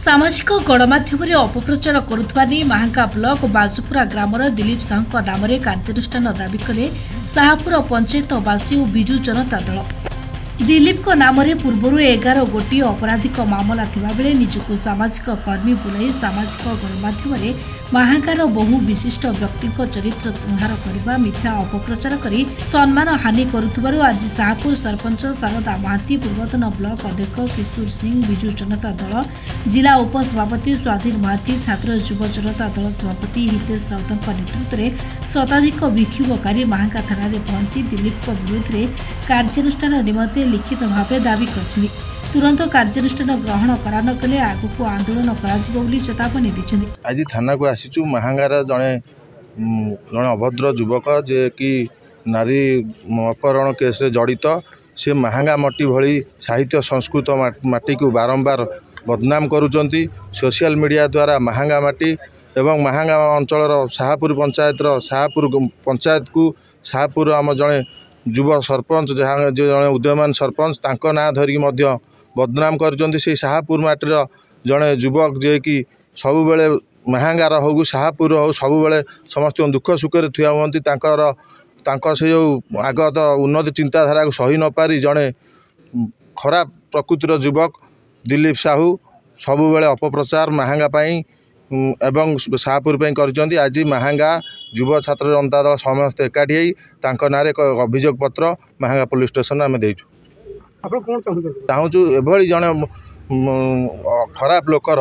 सामाजिक गणमाध्यम अपप्रचार करुवा Mahanga block बाजुपुरा grammar Dilip Sahu नाम कार्यानुष्ठान दाबी कले शाहपुर पंचायतवासी और विजु जनता दल। दिलीप को नाम पूर्व 11 गोटी अपराधिक मामला थिबा बेले निजको सामाजिक कर्मी बोलाई सामाजिक गणमाध्यम महांगार बहु विशिष्ट व्यक्ति चरित्र संहार करने मिथ्या अपप्रचार करी सम्मान हानि करुथिबारु आज शाहपुर सरपंच शारदा महाती पूर्वतन ब्लॉक अध्यक्ष किशोर सिंह विजु जनता दल जिला उपसभापति स्वाधीन महाती छात्र युव जनता दल सभापति हितेश राउत नेतृत्व में शताधिक विक्षोभकारी महांगा थाना पहुंची दिलीप विरोध में कार्यानुष्ठान निमंते लिखित भाव दावी कर तुरंत कार्यानुष्ठान ग्रहण करा न कले आगको आंदोलन करा चेतावनी दी। आज थाना को आसीचु महांगार जड़े अभद्र युवक जे कि नारी अपहरण केस रे जड़ित से महांगा मट्टी भली साहित्य संस्कृत माटी को बारंबार बदनाम करुचंती। सोशल मीडिया द्वारा महांगा माटी एवं महांगा अंचल शाहपुर पंचायत को शाहपुर आम जड़े युव सरपंच जहाँ जड़े उदयमान सरपंच तांको ना धरिकी मध्य बदनाम कर शाहपुर माटीर जड़े युवक जे कि सबु बेले महांगार हो शाहपुर हो सबु बेले समस्त दुख सुख ठिया हुआ से जो आगत उन्नति चिंताधारा को सही न पारी जड़े खराब प्रकृतिर युवक दिलीप साहू सबु बेले अपप्रचार महांगा पाई एवं शाहपुर कर आज महांगा युव छात्र जनता दल समस्त एकाठी ना एक अभियोग पत्र महांगा पुलिस स्टेशन आम देचु। चाहूँ एभली जड़े खराब लोकर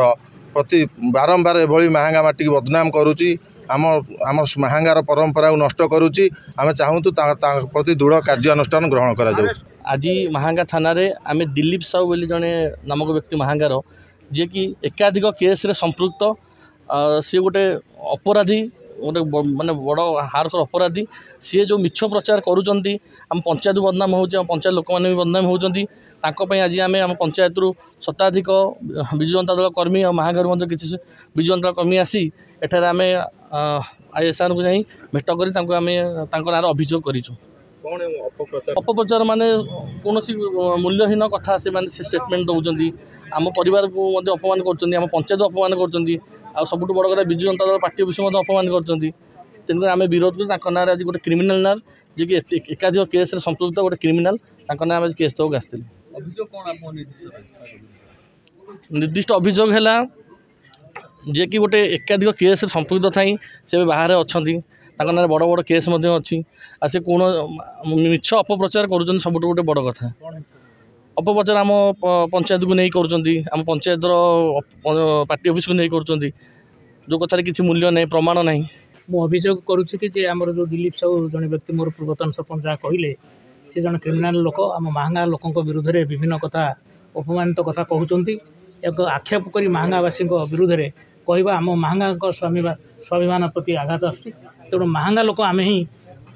प्रति बारंबार एभली महांगा माटी की बदनाम करुच्ची आम महांगार परंपरा को नष्ट करुच्ची। आम चाहूँ प्रति दृढ़ कार्यानुष्ठान ग्रहण करा जाऊ। आज महांगा थाना रे आम दिलीप साहू बोली जड़े नामक व्यक्ति महांगार जे कि एकाधिक केस रे संपृक्त सी गोटे अपराधी गोटे माने बड़ हार्कर अपराधी सी जो मिछ प्रचार करुँच आम पंचायत बदनाम हो पंचायत लोक मैंने भी बदनाम होती आज आम पंचायत शताधिक विजु जनता दल कर्मी और महांगार मध्य किसी विजु जनता कर्मी आसी एठार आम आईएसआर को जाई भेट कर ना अभियोग करूँ। अपप्रचार माने कौन मूल्यहीन कथा से स्टेटमेंट दौरान आम परिवार को अपमान कर पंचायत अपमान कर सबुठ बड़ कथा विजु जनता दल पार्टी ऑफिस अपमान कर तेणुकर आम विरोध कर ना आज गोटे क्रिमिनाल नार जे कि एकाधिक केस संपृक्त गोटे क्रिमिनाल ना आज केस तक आसते निर्दिष्ट अभियोग है जे कि गोटे एकाधिक केस संपृक्त थी से बाहर अच्छा ना बड़ बड़ केस अच्छी आ से कौन मिछ अपप्रचार कर सबुठ गोटे बड़ कथा अपप्रचार आम पंचायत को नहीं कर पंचायत पार्टी ऑफिस को नहीं कर जो कथार किसी मूल्य नहीं प्रमाण नहीं मु अभियोग करुच्ची आमर जो दिलीप साहू जड़े व्यक्ति मोर पूर्वतन सरपंच जहाँ कहले सी जन क्रिमिनाल लोक आम महांगा लोकों विरुद्ध में विभिन्न कथा अपमानित कथा कहते एक आक्षेप कर महांगावासी विरुद्ध में कहवा आम महांगा स्वाभिमान प्रति आघात आसुच्छी। तेणु महांगा लोक आम ही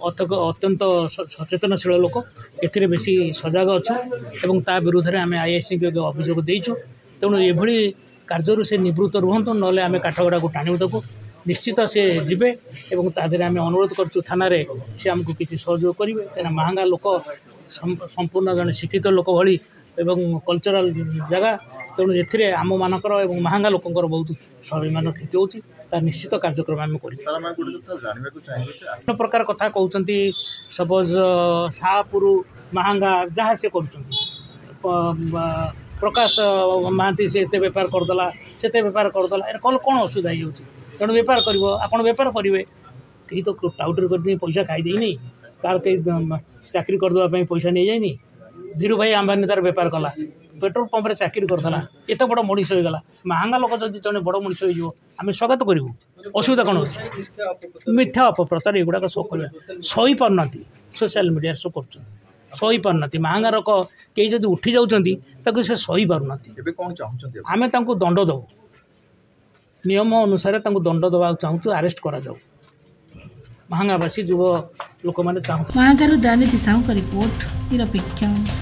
अत्यंत सचेतनशील लोक ए बेसी सजग अच्छु ता विरुद्ध में आम आईआईसी को अभियोग देचु। तेणु ये कार्य से निवृत्त रुहतु ना आम काठगड़ा को टाणु ताको निश्चित से जीवे एवं तादेह आम अनुरोध करूँ थाना से आमको किसी सहयोग करेंगे कहीं महांगा लोक संपूर्ण जन शिक्षित लोक भली एवं कल्चराल जगह तेणु ए आम मानकर एवं महांगा लोकंर बहुत स्वाभिमान क्षति होता निश्चित कार्यक्रम आम कर प्रकार कथा कहते सपोज शाहपुर महांगा जहाँ से कर प्रकाश महांती से एत बेपार करदेला से बेपार करदेला ए कल कौन असुविधा हो तेणु बेपार कर आपड़ बेपार करेंगे कहीं तो टाउटर कर पैसा खाई नहीं कार कहीं चाकरी करदेवाई पैसा नहीं जाए धीरू भाई अंबानी तार बेपार कला पेट्रोल पंप रे चाकरी करता एत बड़ मनीष होगा महांगा लोक जब जड़े बड़ मनीष हो आम स्वागत करूँ असुविधा कौन हो मिथ्या अपप्रचार युवाक शो कर सही पारना सोशल मीडिया शो कर सही पारना महांगा लोक कई जब उठी जाऊँच से सही पारना आम दंड दौ नियम अनुसार दंड दवा चाहूँ आरेस्ट करा जाऊ महांगावासी युव लोक मैंने चाहूँ। महांगारू दानिधि साहू का रिपोर्ट निरपेक्ष।